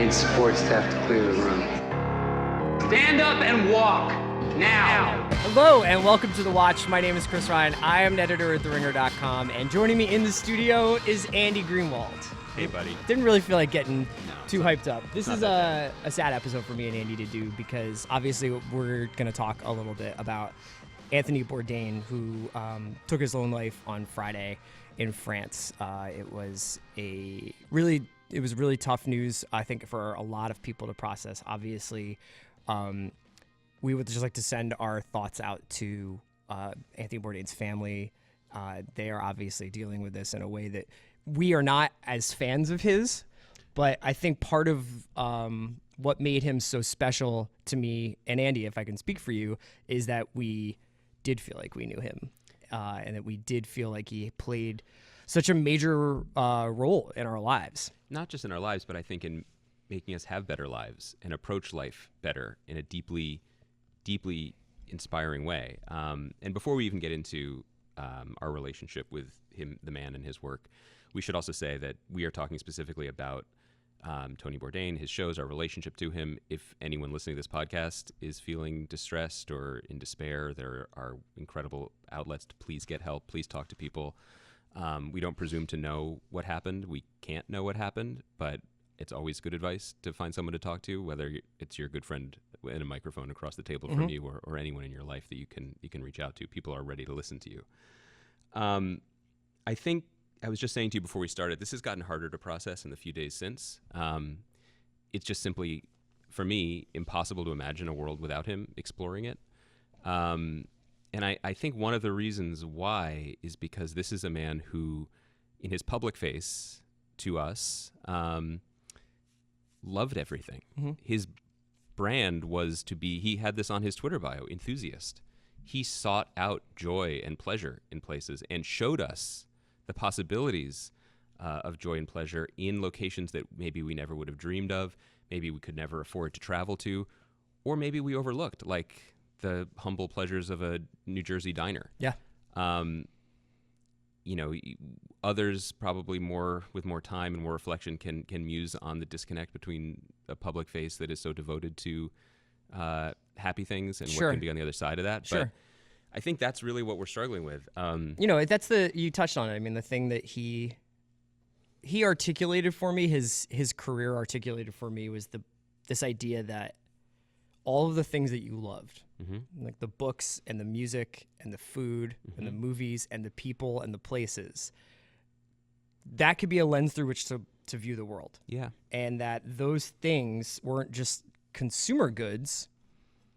trained support staff to clear the room. Stand up and walk, now. Hello and welcome to The Watch. My name is Chris Ryan. I am an editor at TheRinger.com, and joining me in the studio is Andy Greenwald. Hey, buddy. Didn't really feel like getting too hyped up. This is a sad episode for me and Andy to do because obviously we're going to talk a little bit about Anthony Bourdain, who took his own life on Friday in France. It was really tough news, I think, for a lot of people to process. Obviously, we would just like to send our thoughts out to Anthony Bourdain's family. They are obviously dealing with this in a way that we are not as fans of his, but I think part of what made him so special to me, and Andy, if I can speak for you, is that we did feel like we knew him, and that we did feel like he played such a major role in our lives. Not just in our lives, but I think in making us have better lives and approach life better in a deeply, deeply inspiring way. And before we even get into our relationship with him, the man, and his work, we should also say that we are talking specifically about Tony Bourdain, his shows, our relationship to him. If anyone listening to this podcast is feeling distressed or in despair, there are incredible outlets to please get help. Please talk to people. We don't presume to know what happened. We can't know what happened, but it's always good advice to find someone to talk to, whether it's your good friend in a microphone across the table from you or anyone in your life that you can reach out to. People are ready to listen to you. I think I was just saying to you before we started, this has gotten harder to process in the few days since. It's just simply, for me, impossible to imagine a world without him exploring it. And I think one of the reasons why is because this is a man who, in his public face to us, loved everything. His brand was to be, he had this on his Twitter bio, enthusiast. He sought out joy and pleasure in places and showed us the possibilities of joy and pleasure in locations that maybe we never would have dreamed of, maybe we could never afford to travel to, or maybe we overlooked, like the humble pleasures of a New Jersey diner. Yeah. Others probably with more time and more reflection can muse on the disconnect between a public face that is so devoted to happy things and what can be on the other side of that. But I think that's really what we're struggling with. You touched on it. I mean, the thing that he articulated for me, his career articulated for me, was this idea that all of the things that you loved, like the books and the music and the food and the movies and the people and the places, that could be a lens through which to view the world. Yeah. And that those things weren't just consumer goods,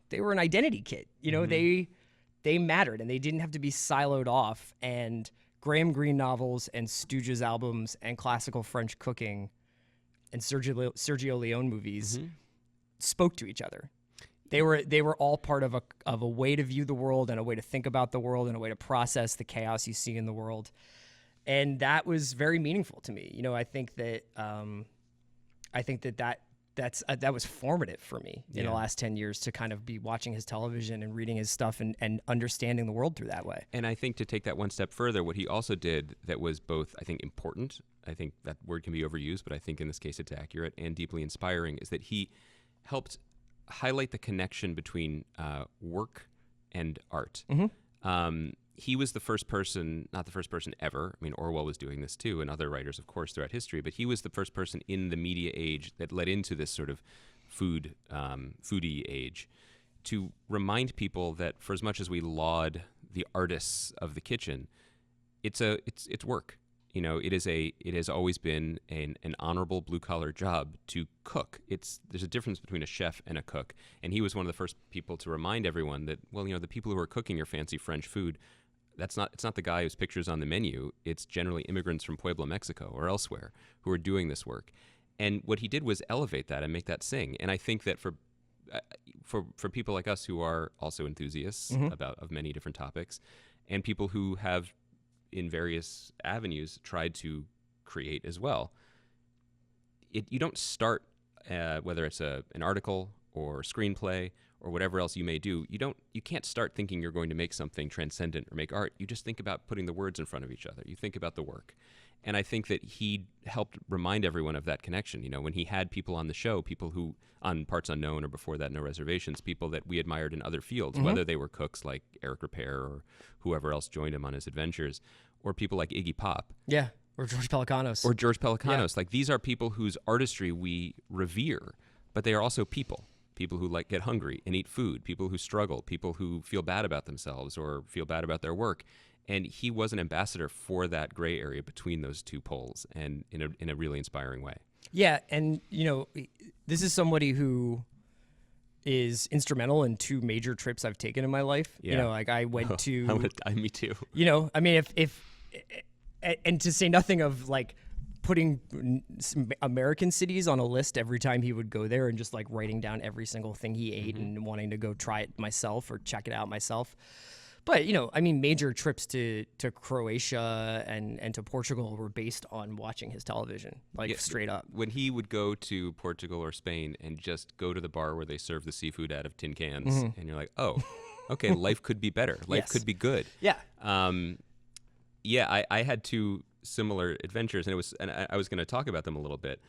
they were an identity kit. They mattered, and they didn't have to be siloed off. And Graham Greene novels and Stooges albums and classical French cooking and Sergio Leone movies spoke to each other. They were all part of a way to view the world and a way to think about the world and a way to process the chaos you see in the world. And that was very meaningful to me. I think that that was formative for me in the last 10 years to kind of be watching his television and reading his stuff and understanding the world through that way. And I think to take that one step further, what he also did that was both, I think, important, I think that word can be overused, but I think in this case it's accurate, and deeply inspiring, is that he helped highlight the connection between work and art. He was the first person, not the first person ever. I mean, Orwell was doing this too, and other writers, of course, throughout history. But he was the first person in the media age that led into this sort of foodie age, to remind people that for as much as we laud the artists of the kitchen, it's work. It has always been an honorable blue collar job to cook. There's a difference between a chef and a cook, and he was one of the first people to remind everyone that, the people who are cooking your fancy French food, it's not the guy whose picture's on the menu. It's generally immigrants from Puebla, Mexico, or elsewhere who are doing this work. And what he did was elevate that and make that sing. And I think that for people like us who are also enthusiasts of many different topics, and people who have in various avenues tried to create as well, you don't start whether it's an article or screenplay or whatever else you may do, you can't start thinking you're going to make something transcendent or make art. You just think about putting the words in front of each other. You think about the work. And I think that he helped remind everyone of that connection. You know, when he had people on the show, people who, on Parts Unknown or before that, No Reservations, people that we admired in other fields, whether they were cooks like Eric Repair or whoever else joined him on his adventures, or people like Iggy Pop. Yeah, or George Pelecanos. Yeah. Like, these are people whose artistry we revere, but they are also people. People who get hungry and eat food, people who struggle, people who feel bad about themselves or feel bad about their work. And he was an ambassador for that gray area between those two poles, and in a really inspiring way. Yeah, and this is somebody who is instrumental in 2 major trips I've taken in my life. Yeah. I went to. Me too. I mean, if and to say nothing of putting American cities on a list every time he would go there, and just writing down every single thing he ate and wanting to go try it myself or check it out myself. But, I mean, major trips to Croatia and to Portugal were based on watching his television, straight up. When he would go to Portugal or Spain and just go to the bar where they serve the seafood out of tin cans, and you're like, oh, okay, life could be better. Life could be good. Yeah. I had 2 similar adventures, and I was going to talk about them a little bit,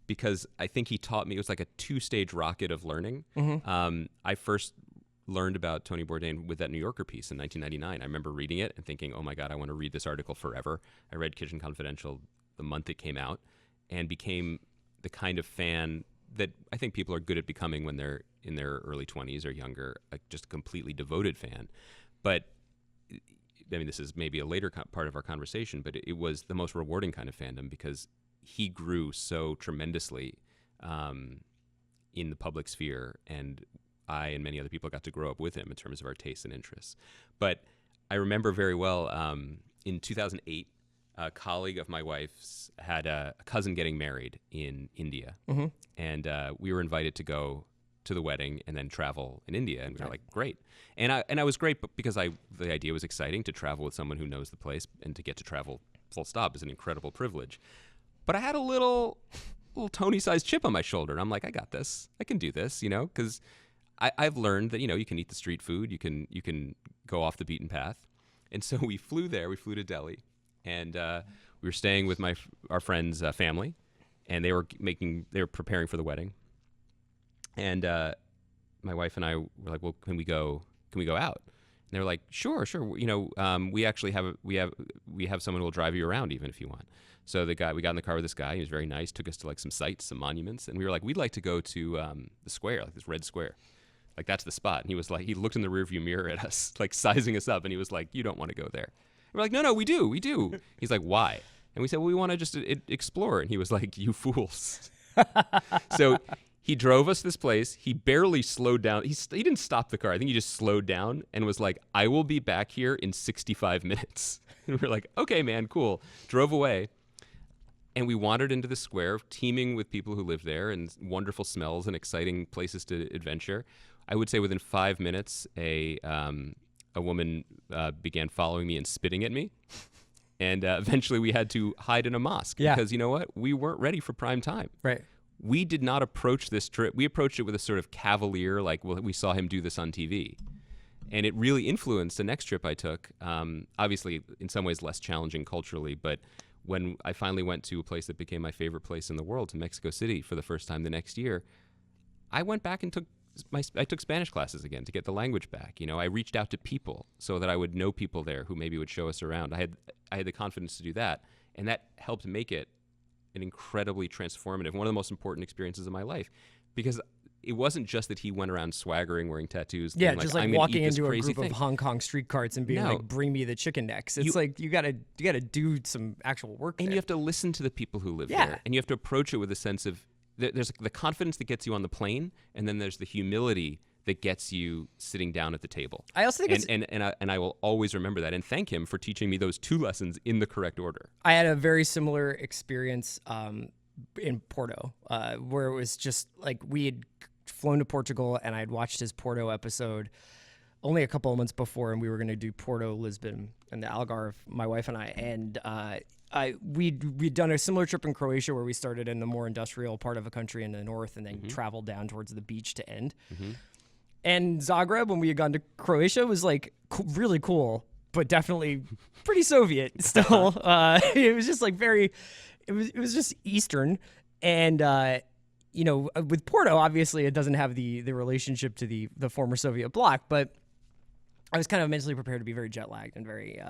because I think he taught me, it was like a 2-stage rocket of learning. I first learned about Tony Bourdain with that New Yorker piece in 1999. I remember reading it and thinking, oh my God, I want to read this article forever. I read Kitchen Confidential the month it came out and became the kind of fan that I think people are good at becoming when they're in their early 20s or younger, just a completely devoted fan. But I mean, this is maybe a later part of our conversation, but it was the most rewarding kind of fandom, because he grew so tremendously in the public sphere, and I and many other people got to grow up with him in terms of our tastes and interests. But I remember very well in 2008, a colleague of my wife's had a cousin getting married in India, and we were invited to go to the wedding and then travel in India, and we were like, great. And I was great, but because the idea was exciting to travel with someone who knows the place, and to get to travel full stop is an incredible privilege. But I had a little Tony-sized chip on my shoulder, and I'm like, I got this. I can do this, because I've learned that, you can eat the street food, you can go off the beaten path. And so we flew to Delhi, and we were staying with our friend's family, and they were preparing for the wedding. And my wife and I were like, well, can we go out? And they were like, sure. We actually have someone who will drive you around even if you want. So we got in the car with this guy. He was very nice, took us to some sites, some monuments. And we were like, we'd like to go to the square, this red square. That's the spot. And he was like, he looked in the rearview mirror at us, sizing us up. And he was like, you don't want to go there. And we're like, no, we do. He's like, why? And we said, well, we want to just explore. And he was like, you fools. So he drove us this place. He barely slowed down. He didn't stop the car. I think he just slowed down and was like, I will be back here in 65 minutes. And we're like, okay, man, cool. Drove away. And we wandered into the square, teeming with people who live there, and wonderful smells and exciting places to adventure. I would say within 5 minutes, a woman began following me and spitting at me. And eventually we had to hide in a mosque, because you know what? We weren't ready for prime time. Right. We did not approach this trip. We approached it with a sort of cavalier, we saw him do this on TV. And it really influenced the next trip I took. Obviously, in some ways less challenging culturally, but when I finally went to a place that became my favorite place in the world, to Mexico City, for the first time the next year, I went back and I took Spanish classes again to get the language back. I reached out to people so that I would know people there who maybe would show us around. I had the confidence to do that, and that helped make it an incredibly transformative, one of the most important experiences of my life, because it wasn't just that he went around swaggering, wearing tattoos. Yeah, being just I'm walking into a crazy group of Hong Kong street carts and being like, "Bring me the chicken necks." It's you gotta do some actual work. And there. you have to listen to the people who live there, and you have to approach it with a sense of there's the confidence that gets you on the plane, and then there's the humility that gets you sitting down at the table. I also think and I will always remember that and thank him for teaching me those 2 lessons in the correct order. I had a very similar experience in Porto, where it was just we had flown to Portugal, and I had watched his Porto episode only a couple of months before, and we were going to do Porto, Lisbon, and the Algarve, my wife and I, and we'd done a similar trip in Croatia where we started in the more industrial part of a country in the north and then traveled down towards the beach to end. And Zagreb, when we had gone to Croatia, was really cool, but definitely pretty Soviet still. It was just like it was just Eastern. And, with Porto, obviously it doesn't have the relationship to the former Soviet bloc, but I was kind of mentally prepared to be very jet lagged and very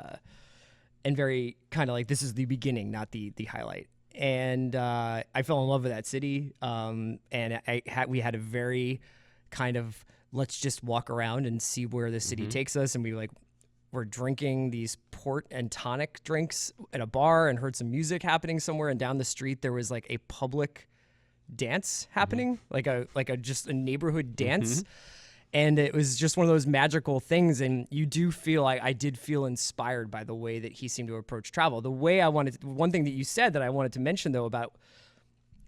kind of like, this is the beginning, not the highlight. And I fell in love with that city. And we had a very kind of, let's just walk around and see where the city takes us. And we're drinking these port and tonic drinks at a bar and heard some music happening somewhere. And down the street, there was like a public dance happening, like a just a neighborhood dance. And it was just one of those magical things. And you do feel like I did feel inspired by the way that he seemed to approach travel. The way one thing that you said that I wanted to mention, though, about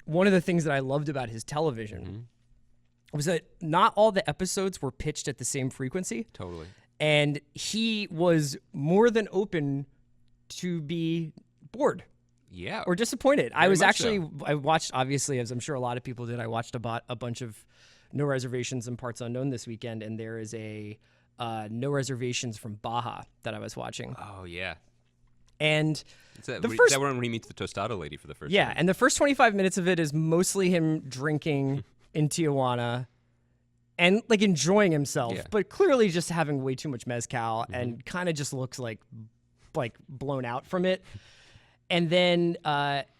one of the things that I loved about his television was that not all the episodes were pitched at the same frequency. Totally. And he was more than open to be bored. Yeah. Or disappointed. I watched, obviously, as I'm sure a lot of people did, I watched a bunch of No Reservations and Parts Unknown this weekend, and there is a No Reservations from Baja that I was watching. Oh, yeah. And that one when he meets the Tostada lady for the first time. Yeah, and the first 25 minutes of it is mostly him drinking in Tijuana and like enjoying himself, but clearly just having way too much mezcal and kind of just looks like blown out from it. And then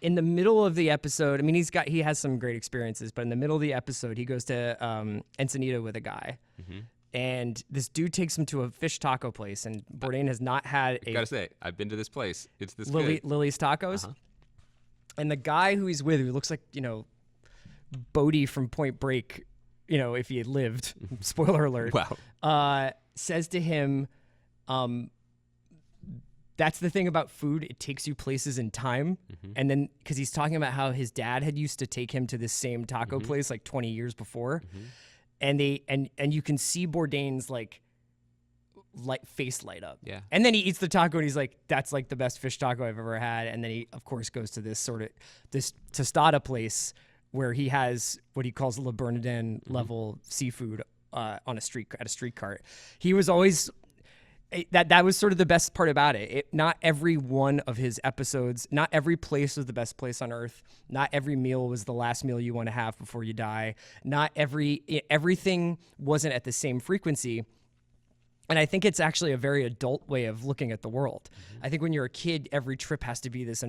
in the middle of the episode, I mean, he has some great experiences, but in the middle of the episode, he goes to Ensenada with a guy, and this dude takes him to a fish taco place, and Bourdain has not had I gotta say, I've been to this place. It's this good. Lily's Tacos. And the guy who he's with, who looks like, Bodie from Point Break, if he had lived, spoiler alert, says to him, that's the thing about food. It takes you places in time. And then, because he's talking about how his dad had used to take him to this same taco place like 20 years before. And you can see Bourdain's face light up. Yeah. And then he eats the taco and he's like, that's like the best fish taco I've ever had. And then he, of course, goes to this tostada place where he has what he calls Le Bernardin level seafood at a street cart. He was always... That was sort of the best part about it. Not every one of his episodes, not every place was the best place on earth. Not every meal was the last meal you want to have before you die. Not everything wasn't at the same frequency. And I think it's actually a very adult way of looking at the world. I think when you're a kid, every trip has to be this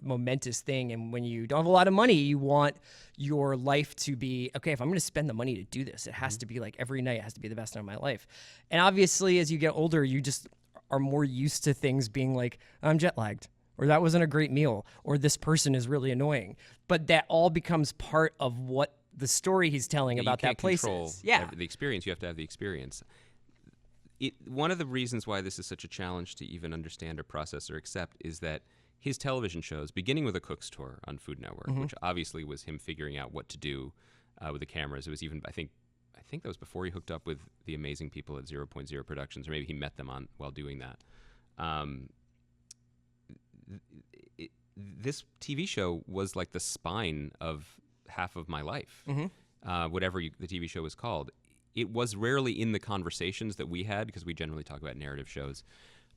momentous thing. And when you don't have a lot of money, you want your life to be, okay, if I'm going to spend the money to do this, it has to be like every night, it has to be the best night of my life. And obviously, as you get older, you just are more used to things being like, I'm jet lagged, or that wasn't a great meal, or this person is really annoying. But that all becomes part of what the story he's telling about that place is. Yeah. The experience, you have to have the experience. One of the reasons why this is such a challenge to even understand or process or accept is that his television shows, beginning with A Cook's Tour on Food Network, which obviously was him figuring out what to do with the cameras. It was even, I think that was before he hooked up with the amazing people at 0.0 Productions, or maybe he met them while doing that. This TV show was like the spine of half of my life, whatever the TV show was called. It was rarely in the conversations that we had, because we generally talk about narrative shows,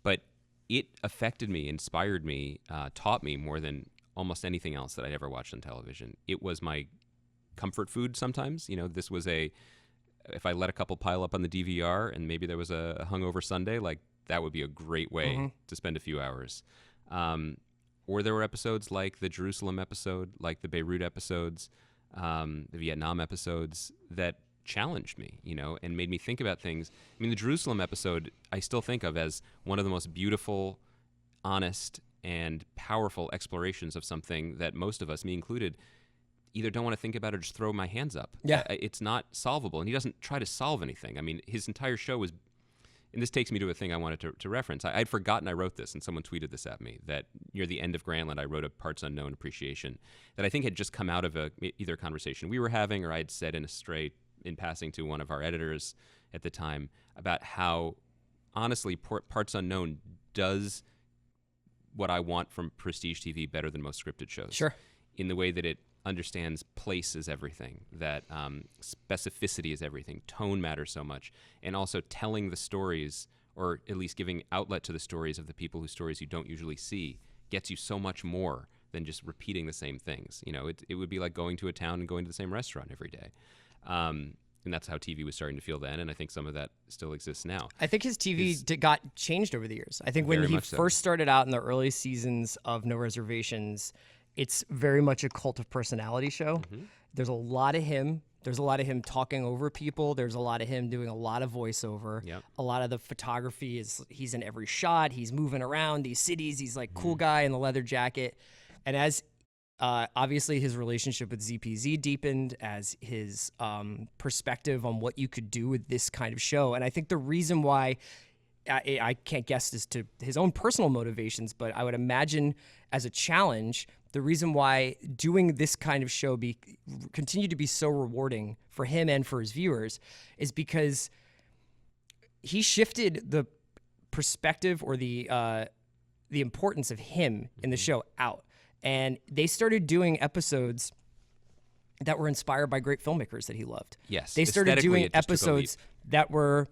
but it affected me, inspired me, taught me more than almost anything else that I'd ever watched on television. It was my comfort food sometimes. This was if I let a couple pile up on the DVR and maybe there was a hungover Sunday, like that would be a great way to spend a few hours. Or there were episodes like the Jerusalem episode, like the Beirut episodes, the Vietnam episodes that challenged me, and made me think about things. I mean, the Jerusalem episode I still think of as one of the most beautiful, honest, and powerful explorations of something that most of us, me included, either don't want to think about or just throw my hands up. Yeah. It's not solvable, and he doesn't try to solve anything. I mean, his entire show was, and this takes me to a thing I wanted to reference. I'd forgotten I wrote this, and someone tweeted this at me, that near the end of Greenwald, I wrote a Parts Unknown appreciation that I think had just come out of either a conversation we were having, or I had said in passing to one of our editors at the time, about how, honestly, Parts Unknown does what I want from prestige TV better than most scripted shows. Sure. In the way that it understands place is everything, that specificity is everything, tone matters so much, and also telling the stories or at least giving outlet to the stories of the people whose stories you don't usually see, gets you so much more than just repeating the same things. It would be like going to a town and going to the same restaurant every day. And that's how TV was starting to feel then, and I think some of that still exists now. I think his TV got changed over the years. I think when he first started out in the early seasons of No Reservations, it's very much a cult of personality show. Mm-hmm. There's a lot of him. There's a lot of him talking over people. There's a lot of him doing a lot of voiceover. Yep. A lot of the photography he's in every shot. He's moving around these cities. He's like cool guy in the leather jacket. And as obviously his relationship with ZPZ deepened, as his perspective on what you could do with this kind of show. And I think the reason why, I can't guess as to his own personal motivations, but I would imagine as a challenge, the reason why doing this kind of show continue to be so rewarding for him and for his viewers is because he shifted the perspective or the importance of him in the show out. And they started doing episodes that were inspired by great filmmakers that he loved. Yes. They started doing episodes that were,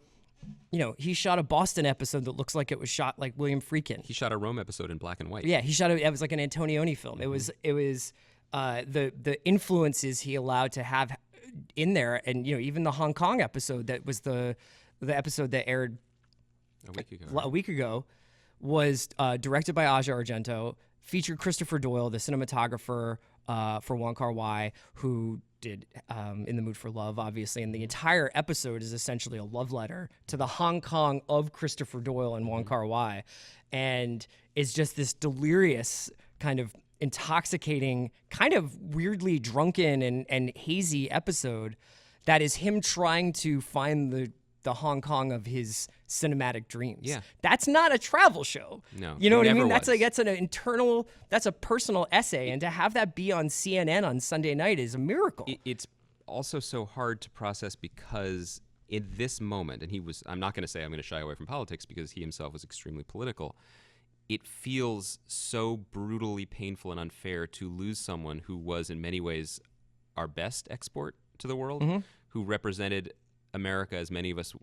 he shot a Boston episode that looks like it was shot like William Friedkin. He shot a Rome episode in black and white. Yeah, it was like an Antonioni film. Mm-hmm. It was the influences he allowed to have in there, and even the Hong Kong episode that was the episode that aired a week ago was directed by Aja Argento. Featured Christopher Doyle, the cinematographer for Wong Kar-wai, who did In the Mood for Love, obviously. And the entire episode is essentially a love letter to the Hong Kong of Christopher Doyle and Wong Kar-wai. And it's just this delirious, kind of intoxicating, kind of weirdly drunken and hazy episode that is him trying to find the Hong Kong of his cinematic dreams. Yeah. That's not a travel show. No. You know what I mean? That's an internal, that's a personal essay. And to have that be on CNN on Sunday night is a miracle. It's also so hard to process because in this moment, and I'm not going to say I'm going to shy away from politics because he himself was extremely political. It feels so brutally painful and unfair to lose someone who was in many ways our best export to the world, who represented America as many of us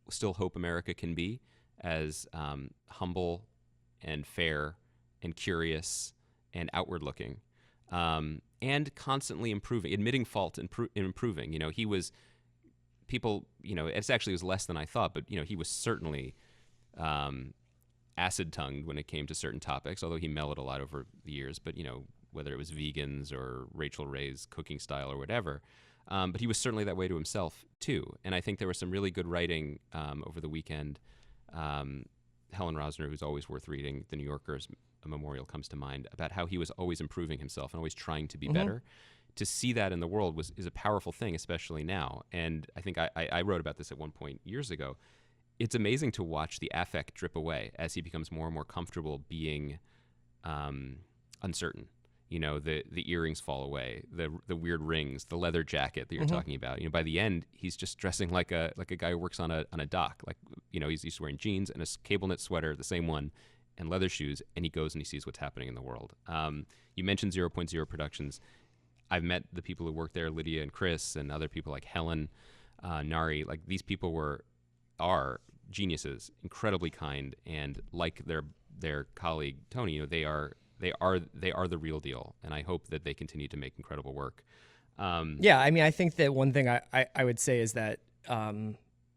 still hope America can be, as humble and fair and curious and outward looking, and constantly improving, admitting fault and improving. He was it was less than I thought, but he was certainly acid-tongued when it came to certain topics, although he mellowed a lot over the years. But whether it was vegans or Rachel Ray's cooking style or whatever. But he was certainly that way to himself, too. And I think there was some really good writing over the weekend. Helen Rosner, who's always worth reading, The New Yorker's memorial comes to mind, about how he was always improving himself and always trying to be better. To see that in the world is a powerful thing, especially now. And I think I wrote about this at one point years ago. It's amazing to watch the affect drip away as he becomes more and more comfortable being uncertain. The earrings fall away, the weird rings, the leather jacket that you're talking about. By the end, he's just dressing like a guy who works on a dock. Like, he's wearing jeans and a cable knit sweater, the same one, and leather shoes, and he goes and he sees what's happening in the world. You mentioned 0.0 Productions. I've met the people who work there, Lydia and Chris, and other people like Helen, Nari. Like, these people are geniuses, incredibly kind, and like their colleague Tony, they are the real deal, and I hope that they continue to make incredible work. Yeah, I mean, I think that one thing I would say is that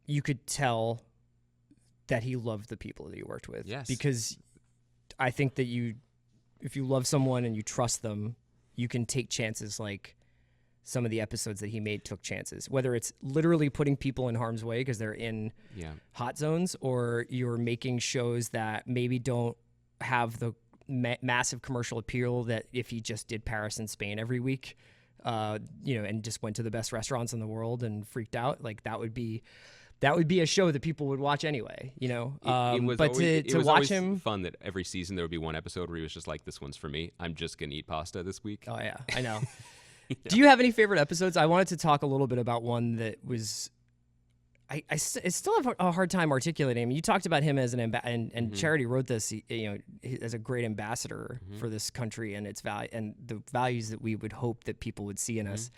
you could tell that he loved the people that he worked with. Yes. Because I think that if you love someone and you trust them, you can take chances like some of the episodes that he made took chances, whether it's literally putting people in harm's way because they're in hot zones, or you're making shows that maybe don't have the massive commercial appeal that if he just did Paris and Spain every week, and just went to the best restaurants in the world and freaked out, like that would be a show that people would watch anyway, It was but always, to watch him, fun that every season there would be one episode where he was just like, "This one's for me. I'm just gonna eat pasta this week." Oh yeah, I know. Do you have any favorite episodes? I wanted to talk a little bit about one that was. I still have a hard time articulating. I mean, you talked about him as and Charity wrote this, as a great ambassador for this country and its value and the values that we would hope that people would see in us.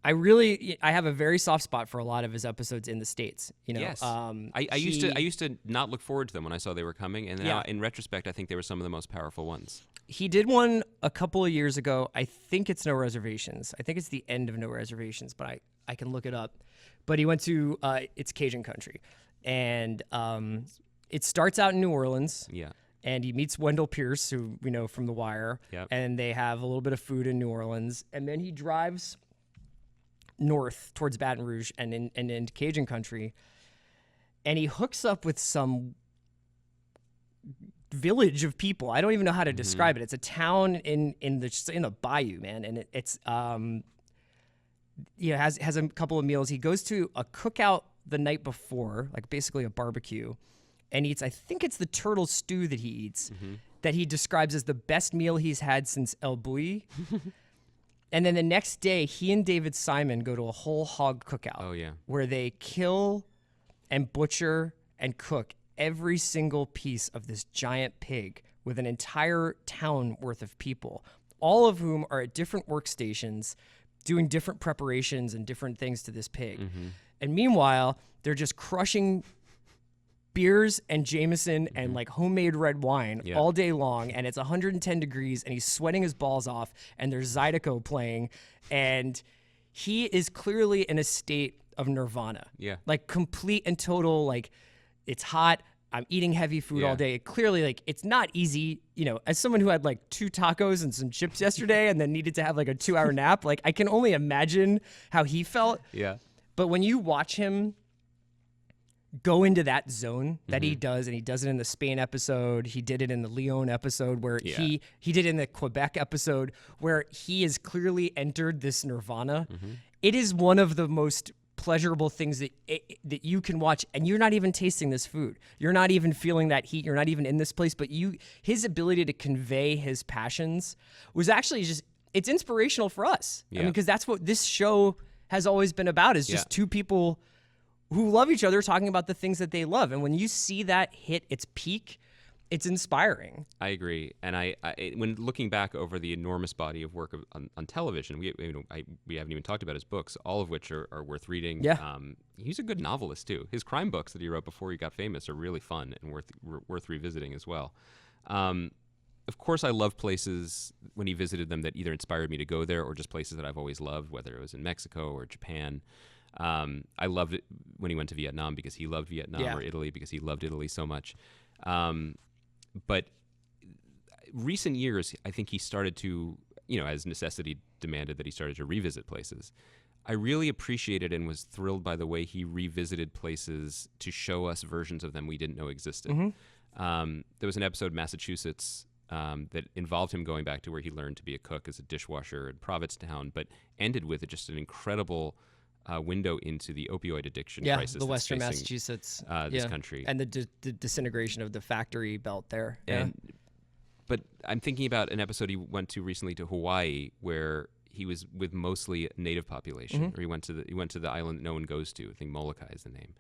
I have a very soft spot for a lot of his episodes in the States. Yes. I used to not look forward to them when I saw they were coming, and now in retrospect, I think they were some of the most powerful ones. He did one a couple of years ago. I think it's No Reservations. I think it's the end of No Reservations, but I can look it up. But he went to it's Cajun Country, and it starts out in New Orleans. Yeah. And he meets Wendell Pierce, who we know from The Wire. Yep. And they have a little bit of food in New Orleans, and then he drives north towards Baton Rouge and into Cajun Country, and he hooks up with some village of people. I don't even know how to describe it. It's a town in the bayou, man, and it's has a couple of meals. He goes to a cookout the night before, like basically a barbecue, and eats, I think it's the turtle stew that he eats, that he describes as the best meal he's had since El Bulli. And then the next day, he and David Simon go to a whole hog cookout. Oh, yeah. Where they kill and butcher and cook every single piece of this giant pig with an entire town worth of people, all of whom are at different workstations doing different preparations and different things to this pig. And meanwhile, they're just crushing beers and Jameson and like homemade red wine all day long, and it's 110 degrees, and he's sweating his balls off, and there's Zydeco playing, and he is clearly in a state of nirvana. Yeah. Like complete and total, like it's hot, I'm eating heavy food all day. Clearly, like, it's not easy, as someone who had like 2 tacos and some chips yesterday and then needed to have like a 2-hour nap, like I can only imagine how he felt. Yeah. But when you watch him go into that zone that he does, and he does it in the Spain episode, he did it in the Lyon episode, where he did it in the Quebec episode, where he has clearly entered this nirvana. It is one of the most pleasurable things that you can watch, and you're not even tasting this food. You're not even feeling that heat. You're not even in this place, but his ability to convey his passions was actually it's inspirational for us. I mean, because that's what this show has always been about, is just two people who love each other talking about the things that they love. And when you see that hit its peak, it's inspiring. I agree. And I when looking back over the enormous body of work on television, we haven't even talked about his books, all of which are worth reading. Yeah. He's a good novelist too. His crime books that he wrote before he got famous are really fun and worth revisiting as well. Of course, I love places when he visited them that either inspired me to go there or just places that I've always loved, whether it was in Mexico or Japan. I loved it when he went to Vietnam because he loved Vietnam, or Italy because he loved Italy so much. But recent years, I think he started to, as necessity demanded, that he started to revisit places. I really appreciated and was thrilled by the way he revisited places to show us versions of them we didn't know existed. There was an episode, Massachusetts, that involved him going back to where he learned to be a cook as a dishwasher in Provincetown, but ended with just an incredible window into the opioid addiction crisis. The Western Massachusetts, this country, and the disintegration of the factory belt there. But I'm thinking about an episode he went to recently to Hawaii, where he was with mostly native population, or he went to the island that no one goes to. I think Molokai is the name.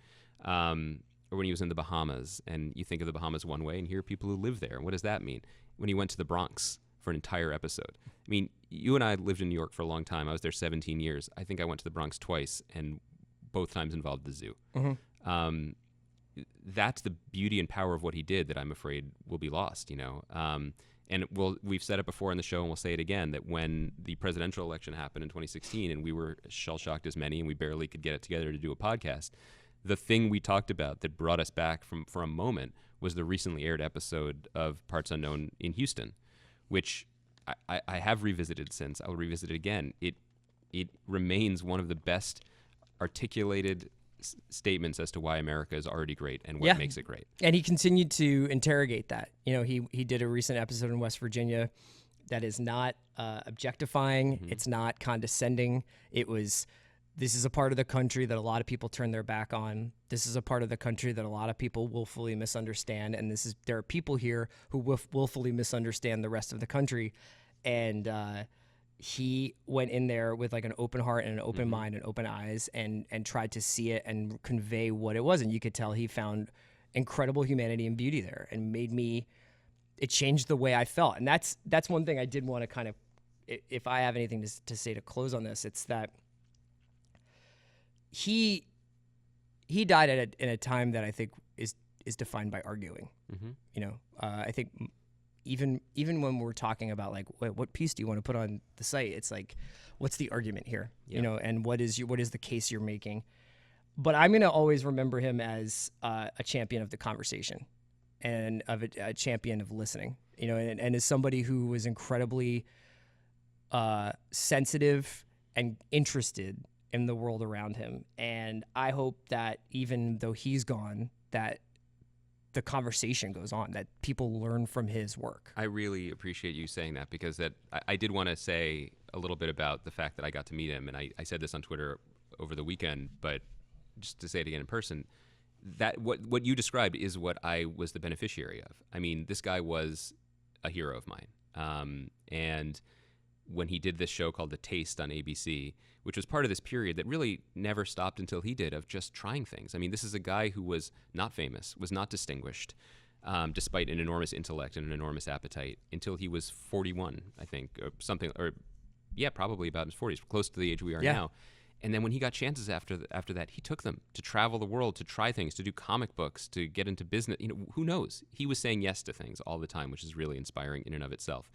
Or when he was in the Bahamas, and you think of the Bahamas one way, and here are people who live there. What does that mean? When he went to the Bronx for an entire episode. I mean, you and I lived in New York for a long time. I was there 17 years. I think I went to the Bronx twice, and both times involved the zoo. That's the beauty and power of what he did that I'm afraid will be lost, And we've said it before in the show, and we'll say it again, that when the presidential election happened in 2016, and we were shell-shocked as many, and we barely could get it together to do a podcast, the thing we talked about that brought us back for a moment was the recently aired episode of Parts Unknown in Houston, which I have revisited since. I will revisit it again. It remains one of the best articulated statements as to why America is already great and what makes it great. And he continued to interrogate that. He did a recent episode in West Virginia that is not objectifying. It's not condescending. It was, this is a part of the country that a lot of people turn their back on. This is a part of the country that a lot of people willfully misunderstand. And there are people here who willfully misunderstand the rest of the country. And he went in there with like an open heart and an open mind and open eyes and tried to see it and convey what it was. And you could tell he found incredible humanity and beauty there, and it changed the way I felt. And that's one thing I did want to kind of, if I have anything to say to close on this, it's that he died in a time that I think is defined by arguing. Mm-hmm. You know, I think even when we're talking about like what piece do you want to put on the site, it's like, what's the argument here? Yep. You know, and what is the case you're making? But I'm gonna always remember him as a champion of the conversation, and of a champion of listening. You know, and as somebody who was incredibly sensitive and interested in the world around him. And I hope that even though he's gone, that the conversation goes on, that people learn from his work. I really appreciate you saying that, because I did want to say a little bit about the fact that I got to meet him, and I said this on Twitter over the weekend, but just to say it again in person, that what you described is what I was the beneficiary of. I mean, this guy was a hero of mine. And when he did this show called The Taste on ABC, which was part of this period that really never stopped until he did, of just trying things. I mean, this is a guy who was not famous, was not distinguished, despite an enormous intellect and an enormous appetite, until he was 41, I think, or something, or yeah, probably about in his 40s, close to the age we are now. And then when he got chances after that, he took them to travel the world, to try things, to do comic books, to get into business. You know, who knows? He was saying yes to things all the time, which is really inspiring in and of itself,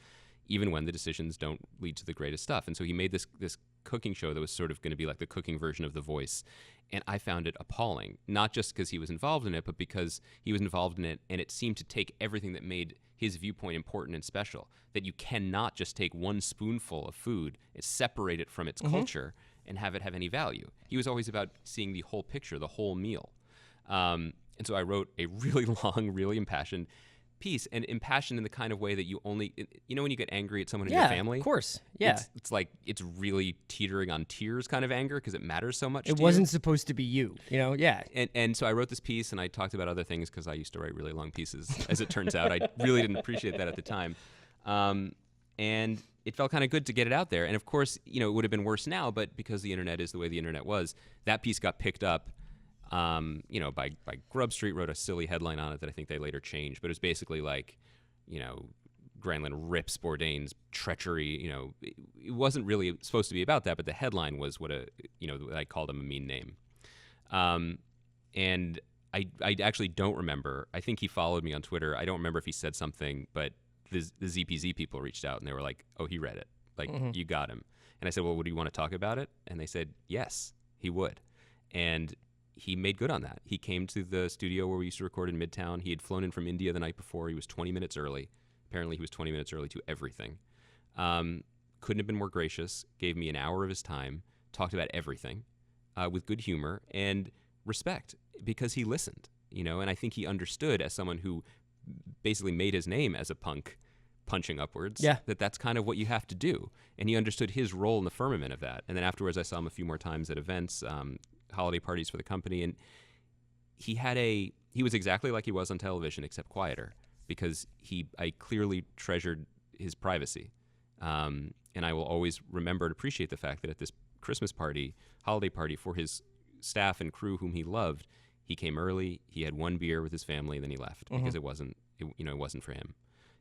even when the decisions don't lead to the greatest stuff. And so he made this cooking show that was sort of going to be like the cooking version of The Voice. And I found it appalling, not just because he was involved in it, but because he was involved in it, and it seemed to take everything that made his viewpoint important and special, that you cannot just take one spoonful of food and separate it from its culture and have it have any value. He was always about seeing the whole picture, the whole meal. And so I wrote a really long, really impassioned piece, and impassioned in the kind of way that you only, you know, when you get angry at someone in your family? Yeah, of course. Yeah. It's like, it's really teetering on tears kind of anger, because it matters so much. It wasn't supposed to be you know? Yeah. And so I wrote this piece, and I talked about other things, because I used to write really long pieces, as it turns out. I really didn't appreciate that at the time. And it felt kind of good to get it out there. And of course, you know, it would have been worse now, but because the internet is the way the internet was, that piece got picked up, you know, by Grub Street wrote a silly headline on it that I think they later changed, but it was basically like, you know, Granlund rips Bourdain's treachery. You know, it wasn't really supposed to be about that, but the headline was what I called him a mean name. And I actually don't remember. I think he followed me on Twitter. I don't remember if he said something, but the ZPZ people reached out and they were like, "Oh, he read it. Like, you got him." And I said, "Well, would you want to talk about it?" And they said, yes, he would. And he made good on that. He came to the studio where we used to record in Midtown. He had flown in from India the night before. He was 20 minutes early. Apparently, he was 20 minutes early to everything. Couldn't have been more gracious. Gave me an hour of his time. Talked about everything with good humor and respect, because he listened. You know, and I think he understood, as someone who basically made his name as a punk, punching upwards, that's kind of what you have to do. And he understood his role in the firmament of that. And then afterwards, I saw him a few more times at events, holiday parties for the company, and he was exactly like he was on television, except quieter, because I clearly treasured his privacy. And I will always remember and appreciate the fact that at this Christmas party, holiday party for his staff and crew whom he loved, he came early, he had one beer with his family, and then he left, because it wasn't for him.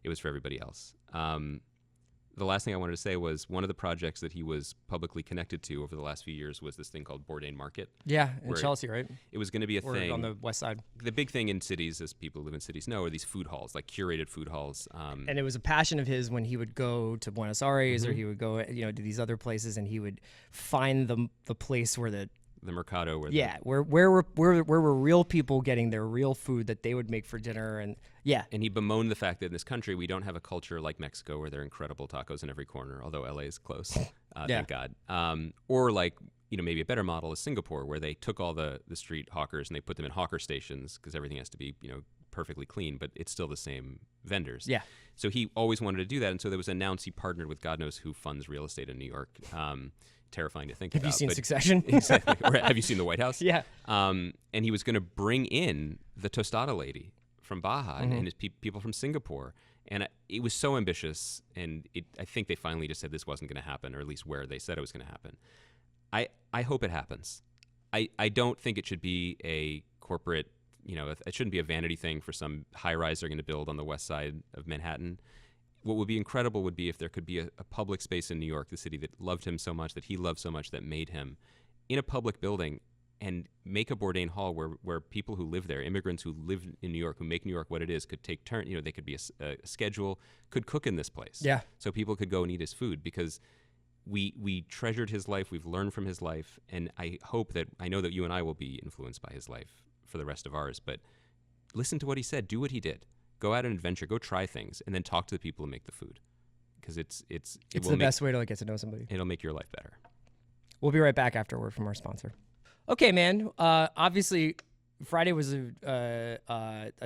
It was for everybody else. The last thing I wanted to say was, one of the projects that he was publicly connected to over the last few years was this thing called Bourdain Market. Yeah, in Chelsea, right? It was going to be a thing. On the west side. The big thing in cities, as people who live in cities know, are these food halls, like curated food halls. And it was a passion of his when he would go to Buenos Aires, or he would go, to these other places, and he would find the place where the Mercado, where were real people getting their real food that they would make for dinner, and and he bemoaned the fact that in this country we don't have a culture like Mexico, where there are incredible tacos in every corner, although LA is close, thank God. Or like, maybe a better model is Singapore, where they took all the street hawkers and they put them in hawker stations, because everything has to be perfectly clean, but it's still the same vendors. Yeah. So he always wanted to do that, and so there was announced he partnered with God knows who funds real estate in New York. Terrifying to think about. Have you seen Succession? Exactly. Or have you seen The White House? Yeah. And he was going to bring in the tostada lady from Baja and his people from Singapore. And it was so ambitious, and I think they finally just said this wasn't going to happen, or at least where they said it was going to happen. I hope it happens. I don't think it should be a corporate, it shouldn't be a vanity thing for some high-rise they're going to build on the west side of Manhattan. What would be incredible would be if there could be a public space in New York, the city that loved him so much, that he loved so much, that made him, in a public building, and make a Bourdain Hall where people who live there, immigrants who live in New York, who make New York what it is, could take turn. They could be a schedule, could cook in this place. Yeah. So people could go and eat his food because we treasured his life. We've learned from his life, and I know that you and I will be influenced by his life for the rest of ours. But listen to what he said. Do what he did. Go out and adventure. Go try things, and then talk to the people who make the food, because it's the best way to get to know somebody. It'll make your life better. We'll be right back after a word from our sponsor. Okay, man. Obviously, Friday was a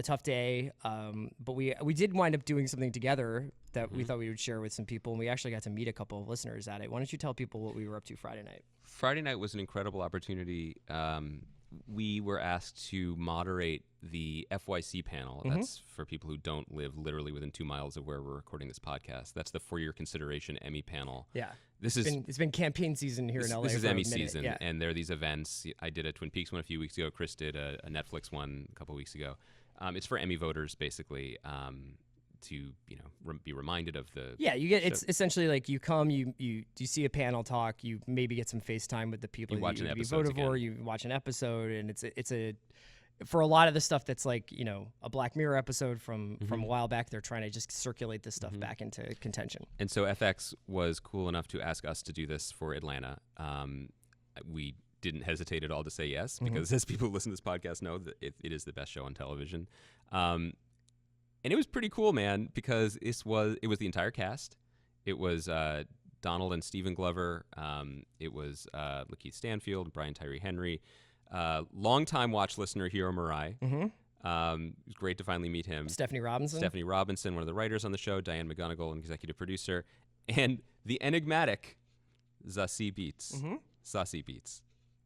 tough day, but we did wind up doing something together that we thought we would share with some people, and we actually got to meet a couple of listeners at it. Why don't you tell people what we were up to Friday night? Friday night was an incredible opportunity. We were asked to moderate the FYC panel. That's for people who don't live literally within 2 miles of where we're recording this podcast. That's the For Your Consideration Emmy panel. Yeah. It's been campaign season here in LA. This is for Emmy a minute. season, yeah. and there are these events. I did a Twin Peaks one a few weeks ago. Chris did a Netflix one a couple weeks ago. It's for Emmy voters, basically, to be reminded of the. Yeah, you get it's essentially like you come, you see a panel talk, you maybe get some FaceTime with the people you watch you an voted for, you watch an episode, and it's a for a lot of the stuff that's like a Black Mirror episode from a while back. They're trying to just circulate this stuff back into contention. And so FX was cool enough to ask us to do this for Atlanta. We didn't hesitate at all to say yes, because as people who listen to this podcast know, that it is the best show on television. And it was pretty cool, man, because it was the entire cast. It was Donald and Stephen Glover. It was Lakeith Stanfield, Brian Tyree Henry, longtime watch listener Hiro Murai. It was great to finally meet him. Stephanie Robinson, one of the writers on the show. Diane McGonigal, an executive producer, and the enigmatic Zazie Beetz.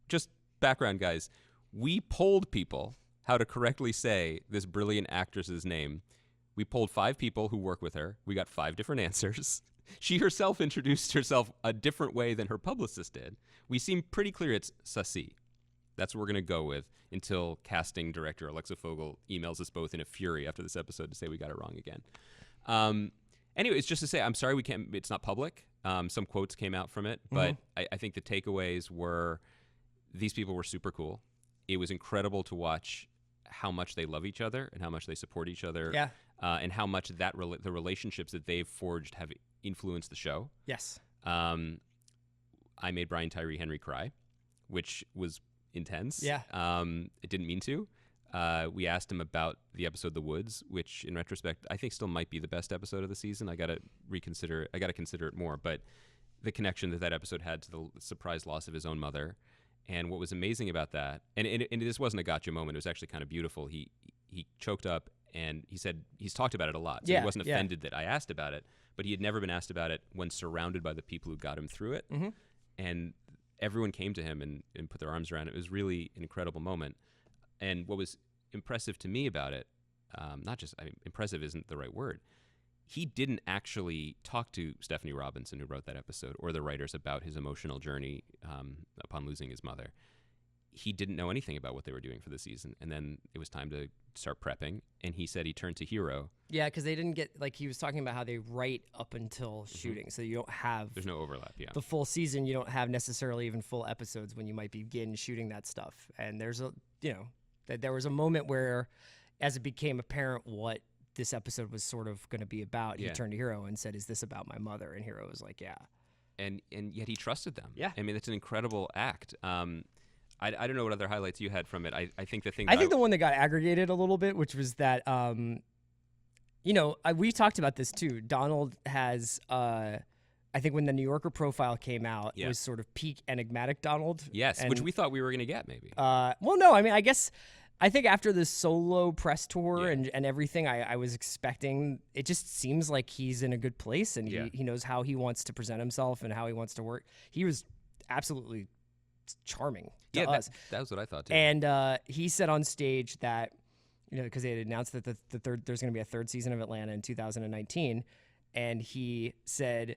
Just background, guys. We polled people how to correctly say this brilliant actress's name. We polled 5 people who work with her. We got 5 different answers. She herself introduced herself a different way than her publicist did. We seem pretty clear it's Zazie. That's what we're going to go with until casting director Alexa Fogel emails us both in a fury after this episode to say we got it wrong again. Anyway, it's just to say, I'm sorry it's not public. Some quotes came out from it, but I think the takeaways were these people were super cool. It was incredible to watch how much they love each other and how much they support each other. Yeah. And how much the relationships that they've forged have influenced the show. Yes. I made Brian Tyree Henry cry, which was intense. Yeah. It didn't mean to. We asked him about the episode The Woods, which in retrospect I think still might be the best episode of the season. I got to consider it more, but the connection that episode had to the surprise loss of his own mother. And what was amazing about that, and this wasn't a gotcha moment, it was actually kind of beautiful. He choked up and he said he's talked about it a lot. So he wasn't offended that I asked about it, but he had never been asked about it when surrounded by the people who got him through it. And everyone came to him and put their arms around it. It was really an incredible moment. And what was impressive to me about it, impressive isn't the right word. He didn't actually talk to Stephanie Robinson, who wrote that episode, or the writers about his emotional journey upon losing his mother. He didn't know anything about what they were doing for the season. And then it was time to start prepping. And he said he turned to Hiro. Yeah, because they didn't get, he was talking about how they write up until shooting. So you don't have... There's no overlap, yeah. The full season, you don't have necessarily even full episodes when you might begin shooting that stuff. And there was a moment where, as it became apparent what this episode was sort of going to be about, he turned to Hiro and said, "Is this about my mother?" And Hiro was like, "Yeah." And yet he trusted them. Yeah. I mean, that's an incredible act. I don't know what other highlights you had from it. I think the thing. The one that got aggregated a little bit, which was that, we talked about this too. Donald has, I think when the New Yorker profile came out, it was sort of peak enigmatic Donald. Yes, which we thought we were going to get maybe. Well, no, I mean, I think after the solo press tour and everything, I was expecting, it just seems like he's in a good place and he knows how he wants to present himself and how he wants to work. He was absolutely charming to us. That was what I thought too. And he said on stage that, because they had announced that there's going to be a 3rd season of Atlanta in 2019. And he said,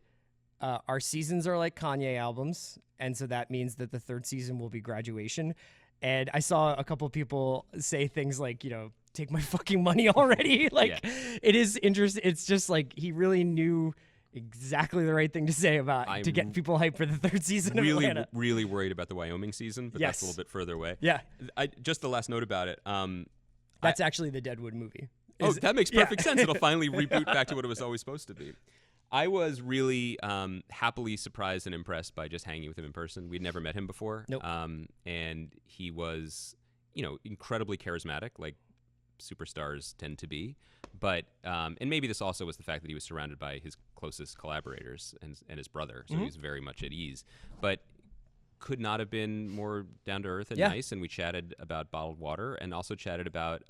our seasons are like Kanye albums. And so that means that the 3rd season will be Graduation. And I saw a couple people say things like, take my fucking money already. It is interesting. It's just like he really knew exactly the right thing to say about to get people hyped for the third season of Atlanta. Really worried about the Wyoming season, but that's a little bit further away. Yeah. Just the last note about it. That's actually the Deadwood movie. That makes perfect sense. It'll finally reboot back to what it was always supposed to be. I was really happily surprised and impressed by just hanging with him in person. We'd never met him before. Nope. And he was, incredibly charismatic, like superstars tend to be. But and maybe this also was the fact that he was surrounded by his closest collaborators and his brother, so he was very much at ease. But could not have been more down to earth and nice. And we chatted about bottled water, and also chatted about.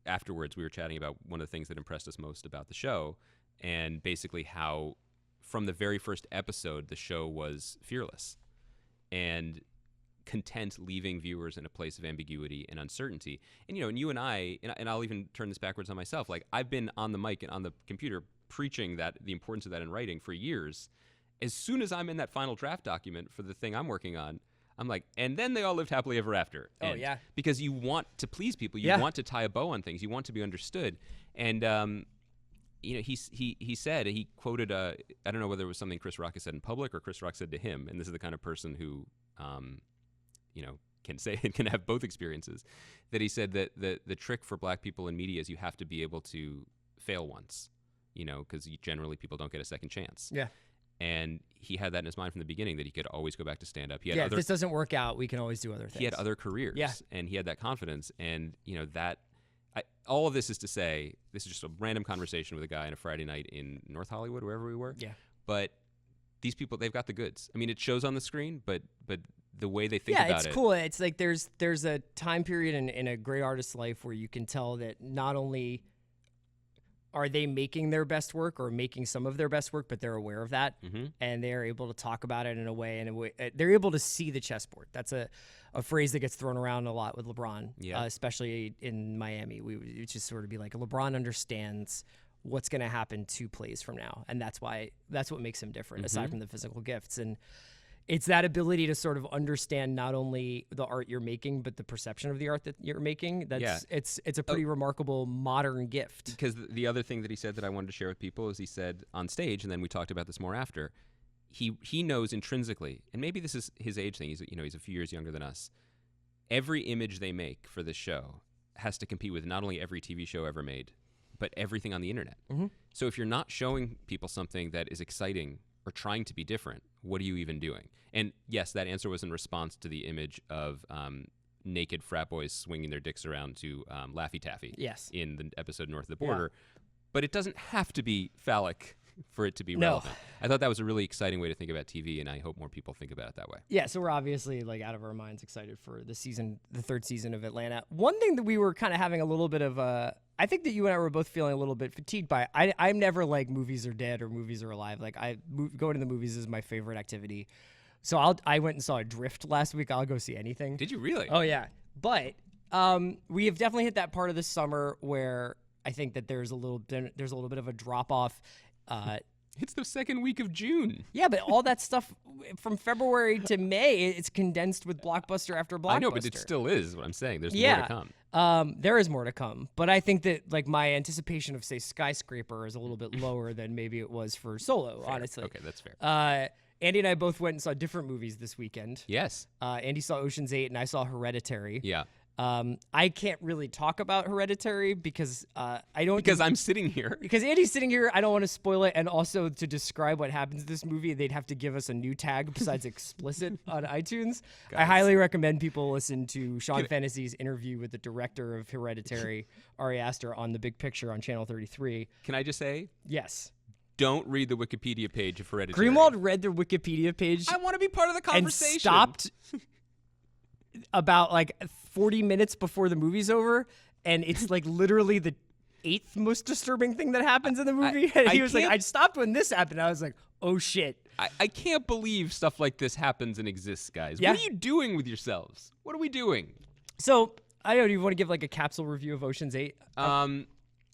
Afterwards, we were chatting about one of the things that impressed us most about the show, and basically how, from the very first episode, the show was fearless and content leaving viewers in a place of ambiguity and uncertainty. And and you and I, and I'll even turn this backwards on myself. Like, I've been on the mic and on the computer preaching that the importance of that in writing for years. As soon as I'm in that final draft document for the thing I'm working on, I'm like, and then they all lived happily ever after. Oh, yeah. Because you want to please people. You want to tie a bow on things. You want to be understood. And, he said, he quoted, I don't know whether it was something Chris Rock had said in public or Chris Rock said to him, and this is the kind of person who, can say and can have both experiences, that he said that the trick for black people in media is you have to be able to fail once, because generally people don't get a second chance. Yeah. And he had that in his mind from the beginning, that he could always go back to stand up. He had if this doesn't work out, we can always do other things. He had other careers, and he had that confidence. And all of this is to say, this is just a random conversation with a guy on a Friday night in North Hollywood, wherever we were. Yeah. But these people, they've got the goods. I mean, it shows on the screen, but the way they think about it. Yeah, it's cool. It's like there's a time period in a great artist's life where you can tell that not only are they making their best work or making some of their best work, but they're aware of that, and they're able to talk about it in a way, they're able to see the chessboard. That's a phrase that gets thrown around a lot with LeBron, especially in Miami. We just sort of be like, LeBron understands what's going to happen 2 plays from now, and that's what makes him different, aside from the physical gifts. And it's that ability to sort of understand not only the art you're making, but the perception of the art that you're making. It's a pretty remarkable modern gift. Because the other thing that he said that I wanted to share with people is he said on stage, and then we talked about this more after, he knows intrinsically, and maybe this is his age thing, he's a few years younger than us, every image they make for this show has to compete with not only every TV show ever made, but everything on the internet. So if you're not showing people something that is exciting or trying to be different, what are you even doing? And yes, that answer was in response to the image of naked frat boys swinging their dicks around to Laffy Taffy in the episode North of the Border. But it doesn't have to be phallic for it to be relevant. I thought that was a really exciting way to think about TV, and I hope more people think about it that way. Yeah, so we're obviously out of our minds excited for the third season of Atlanta. One thing that we were kind of having a little bit of I think that you and I were both feeling a little bit fatigued by. I'm never like movies are dead or movies are alive. Like going to the movies is my favorite activity. So I went and saw Drift last week. I'll go see anything. Did you really? Oh yeah. But we have definitely hit that part of the summer where I think that there's a little bit of a drop off. It's the second week of June. Yeah, but all that stuff from February to May, it's condensed with blockbuster after blockbuster. I know, but it still is what I'm saying. There's more to come. There is more to come. But I think that my anticipation of, say, Skyscraper is a little bit lower than maybe it was for Solo, honestly. Okay, that's fair. Andy and I both went and saw different movies this weekend. Yes. Andy saw Ocean's 8 and I saw Hereditary. Yeah. I can't really talk about Hereditary because I'm sitting here. Because Andy's sitting here, I don't want to spoil it, and also to describe what happens in this movie, they'd have to give us a new tag besides explicit on iTunes. I highly recommend people listen to Sean Fantasy's interview with the director of Hereditary, Ari Aster, on The Big Picture on Channel 33. Can I just say? Yes. Don't read the Wikipedia page of Hereditary. Greenwald read the Wikipedia page. I want to be part of the conversation. And stopped about 40 minutes before the movie's over, and it's literally the 8th most disturbing thing that happens in the movie. And he was like, I stopped when this happened. I was like, oh shit. I can't believe stuff like this happens and exists, guys. Yeah. What are you doing with yourselves? What are we doing? So, I don't know, do you want to give a capsule review of Ocean's 8?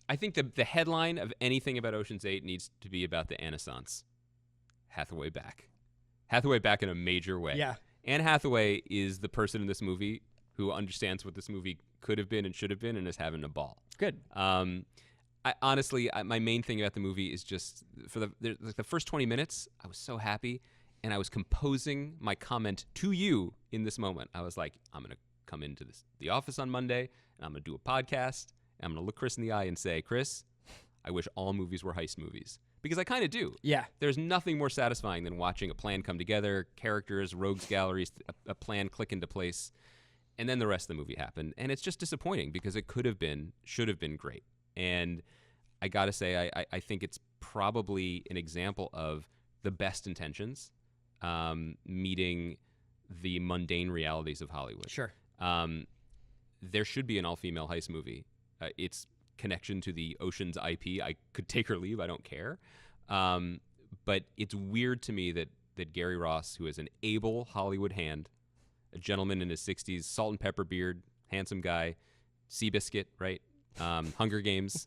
I think the headline of anything about Ocean's 8 needs to be about the Renaissance. Hathaway back. Hathaway back in a major way. Yeah. Anne Hathaway is the person in this movie who understands what this movie could have been and should have been and is having a ball. Good. honestly, my main thing about the movie is just for the first 20 minutes, I was so happy, and I was composing my comment to you in this moment. I was like, I'm going to come into the office on Monday, and I'm going to do a podcast, and I'm going to look Chris in the eye and say, Chris, I wish all movies were heist movies. Because I kind of do. Yeah. There's nothing more satisfying than watching a plan come together, characters, rogues galleries, a plan click into place, and then the rest of the movie happened. And it's just disappointing because it should have been great. And I got to say, I think it's probably an example of the best intentions meeting the mundane realities of Hollywood. Sure. There should be an all-female heist movie. It's connection to the Ocean's IP. I could take or leave. I don't care. But it's weird to me that Gary Ross, who is an able Hollywood hand, a gentleman in his 60s, salt and pepper beard, handsome guy, Seabiscuit, right? Hunger Games.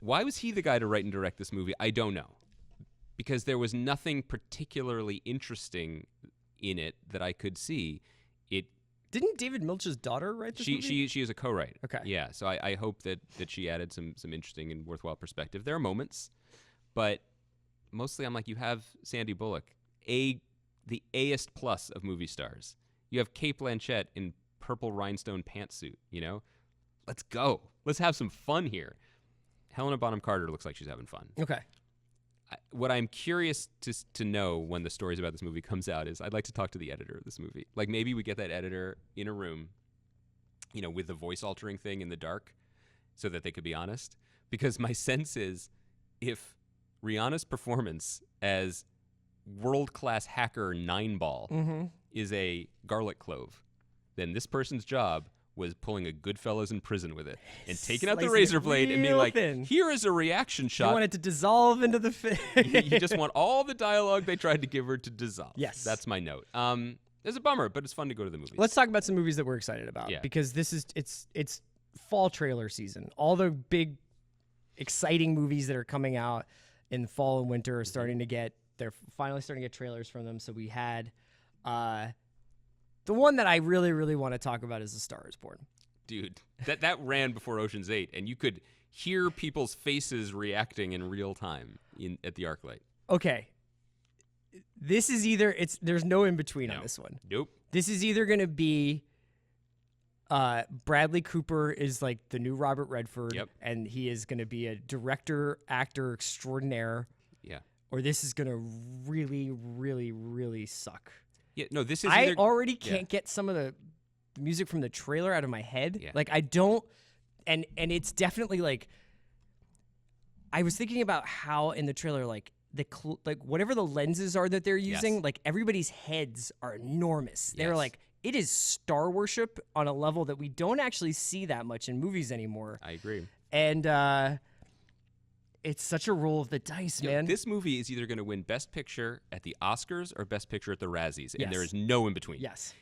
Why was he the guy to write and direct this movie? I don't know. Because there was nothing particularly interesting in it that I could see. Didn't David Milch's daughter write this movie? She is a co-write. Okay. Yeah, so I hope that she added some interesting and worthwhile perspective. There are moments, but mostly I'm like, you have Sandy Bullock, the A-ist plus of movie stars. You have Cate Blanchett in purple rhinestone pantsuit, Let's go. Let's have some fun here. Helena Bonham Carter looks like she's having fun. Okay. What I'm curious to know when the stories about this movie comes out is I'd like to talk to the editor of this movie. Like maybe we get that editor in a room, with the voice altering thing in the dark so that they could be honest. Because my sense is if Rihanna's performance as world-class hacker Nineball is a garlic clove, then this person's job was pulling a Goodfellas in prison with it and taking out the razor blade and being like, here is a reaction shot. You want it to dissolve into the film. You just want all the dialogue they tried to give her to dissolve. Yes. That's my note. It's a bummer, but it's fun to go to the movies. Let's talk about some movies that we're excited about. Yeah. Because it's fall trailer season. All the big, exciting movies that are coming out in fall and winter are they're finally starting to get trailers from them. So we had... the one that I really, really want to talk about is A Star Is Born. Dude, that ran before Ocean's 8, and you could hear people's faces reacting in real time at the ArcLight. Okay. This is there's no in-between on this one. Nope. This is either going to be Bradley Cooper is like the new Robert Redford, and he is going to be a director, actor extraordinaire. Yeah. Or this is going to really, really, really suck. Yeah, no, this is I already can't get some of the music from the trailer out of my head. Yeah. Like I don't, and it's definitely like, I was thinking about how in the trailer, like whatever the lenses are that they're using, like everybody's heads are enormous. They're like, it is star worship on a level that we don't actually see that much in movies anymore. I agree. And, it's such a roll of the dice, man. This movie is either going to win Best Picture at the Oscars or Best Picture at the Razzies, and Yes. there is no in between. Yes.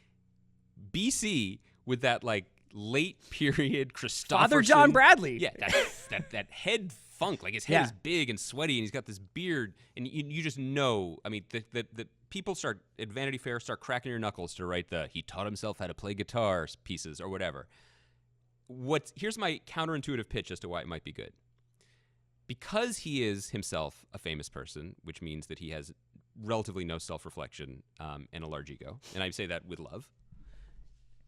BC with that like late period Christopherson. Father John Bradley. Yeah, that head funk, like his head is big and sweaty, and he's got this beard, and you just know. I mean, the people at Vanity Fair start cracking your knuckles to write he taught himself how to play guitar pieces or whatever. Here's my counterintuitive pitch as to why it might be good. Because he is himself a famous person, which means that he has relatively no self-reflection and a large ego, and I say that with love,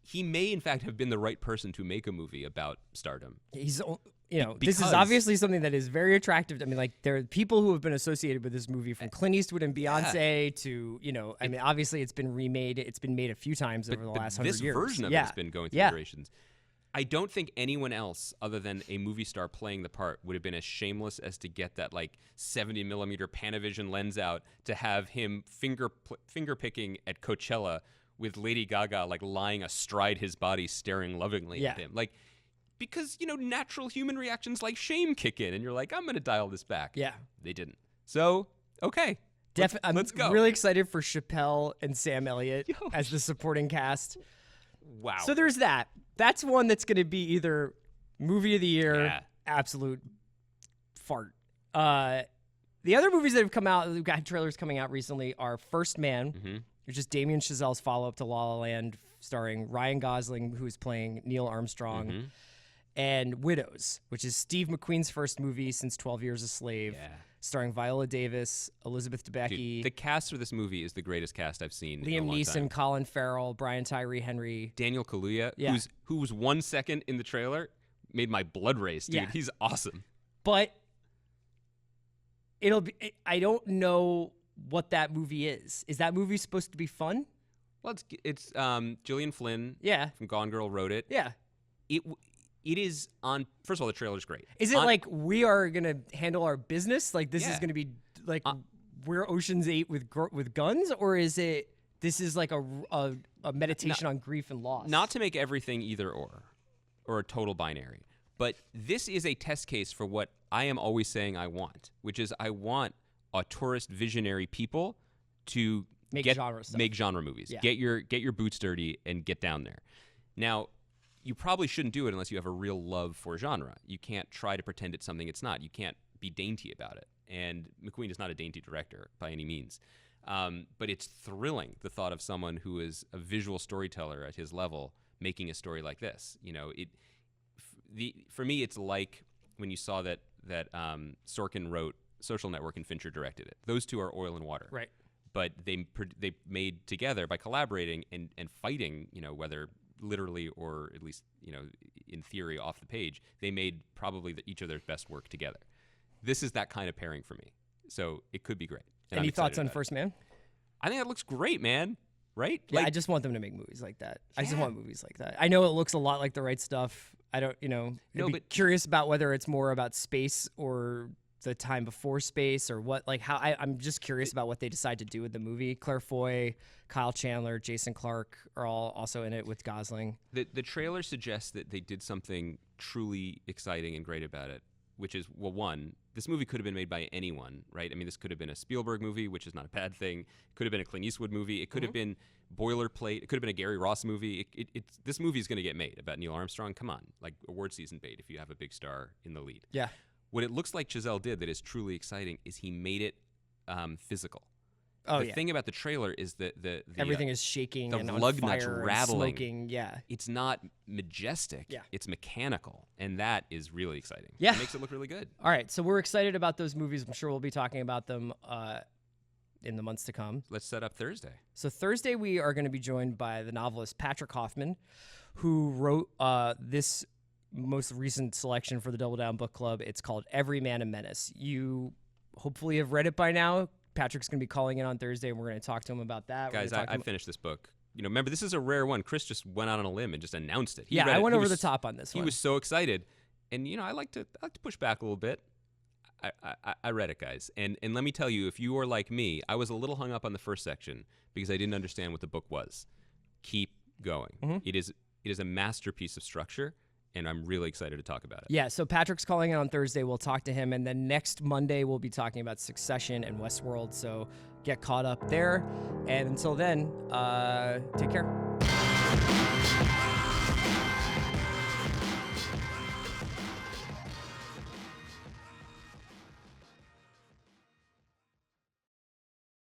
he may in fact have been the right person to make a movie about stardom. He's, this is obviously something that is very attractive. I mean, like there are people who have been associated with this movie from Clint Eastwood and Beyonce to, I mean, obviously it's been remade. It's been made a few times over the last 100 years. This version of it has been going through iterations. I don't think anyone else other than a movie star playing the part would have been as shameless as to get that like 70 millimeter Panavision lens out to have him finger picking at Coachella with Lady Gaga like lying astride his body staring lovingly at him. Like, because, natural human reactions like shame kick in and you're like, I'm going to dial this back. Yeah. They didn't. So, okay. Let's go. I'm really excited for Chappelle and Sam Elliott as the supporting cast. Wow. So there's that. That's one that's going to be either movie of the year, absolute fart. The other movies that have come out, we've got trailers coming out recently, are First Man, which is Damien Chazelle's follow-up to La La Land, starring Ryan Gosling, who is playing Neil Armstrong. and Widows, which is Steve McQueen's first movie since 12 Years a Slave, starring Viola Davis, Elizabeth Debicki. Dude, the cast for this movie is the greatest cast I've seen in a Liam long Neeson, time. Colin Farrell, Brian Tyree Henry. Daniel Kaluuya, who was 1 second in the trailer, made my blood race, dude. Yeah. He's awesome. But I don't know what that movie is. Is that movie supposed to be fun? Well, it's Gillian Flynn from Gone Girl wrote it. Yeah. It is on. First of all, the trailer's great. Is it like we are gonna handle our business? Like this is gonna be like we're Ocean's 8 with guns, or is it this is like a meditation on grief and loss? Not to make everything either or a total binary, but this is a test case for what I am always saying I want, which is I want auteurist visionary people to make genre movies. Yeah. Get your boots dirty and get down there. Now, you probably shouldn't do it unless you have a real love for genre. You can't try to pretend it's something it's not. You can't be dainty about it. And McQueen is not a dainty director by any means. But it's thrilling, the thought of someone who is a visual storyteller at his level making a story like this. You know, for me, it's like when you saw that Sorkin wrote Social Network and Fincher directed it. Those two are oil and water. Right. But they made together by collaborating and fighting, you know, whether literally or at least, you know, in theory off the page, they made probably each of their best work together. This is that kind of pairing for me. So it could be great. And Any thoughts on First Man? I think that looks great, man. Right? Yeah, I just want them to make movies like that. I just want movies like that. I know it looks a lot like The Right Stuff. I don't, you know, but curious about whether it's more about space or the time before space or what, like how I'm just curious about what they decide to do with the movie. Claire Foy, Kyle Chandler, Jason Clarke are all also in it with Gosling. The trailer suggests that they did something truly exciting and great about it, which is, well, one, this movie could have been made by anyone, right? I mean, this could have been a Spielberg movie, which is not a bad thing. It could have been a Clint Eastwood movie. It could have been boilerplate. It could have been a Gary Ross movie. This movie is going to get made about Neil Armstrong. Come on, like award season bait if you have a big star in the lead. Yeah. What it looks like Chazelle did that is truly exciting is he made it physical. Oh, the thing about the trailer is that the everything is shaking the and lug on nuts fire rattling. and smoking. Yeah. It's not majestic. Yeah. It's mechanical, and that is really exciting. Yeah. It makes it look really good. All right, so we're excited about those movies. I'm sure we'll be talking about them in the months to come. Let's set up Thursday. So Thursday we are going to be joined by the novelist Patrick Hoffman, who wrote this most recent selection for the Double Down Book Club. It's called Every Man a Menace. You hopefully have read it by now. Patrick's going to be calling in on Thursday, and we're going to talk to him about that. Guys, I finished this book. You know, remember, this is a rare one. Chris just went out on a limb and just announced it. I went over the top on this one. He was so excited. And, you know, I like to push back a little bit. I read it, guys. And let me tell you, if you are like me, I was a little hung up on the first section because I didn't understand what the book was. Keep going. Mm-hmm. It is a masterpiece of structure, and I'm really excited to talk about it. Yeah, so Patrick's calling in on Thursday. We'll talk to him. And then next Monday, we'll be talking about Succession and Westworld. So get caught up there. And until then, take care.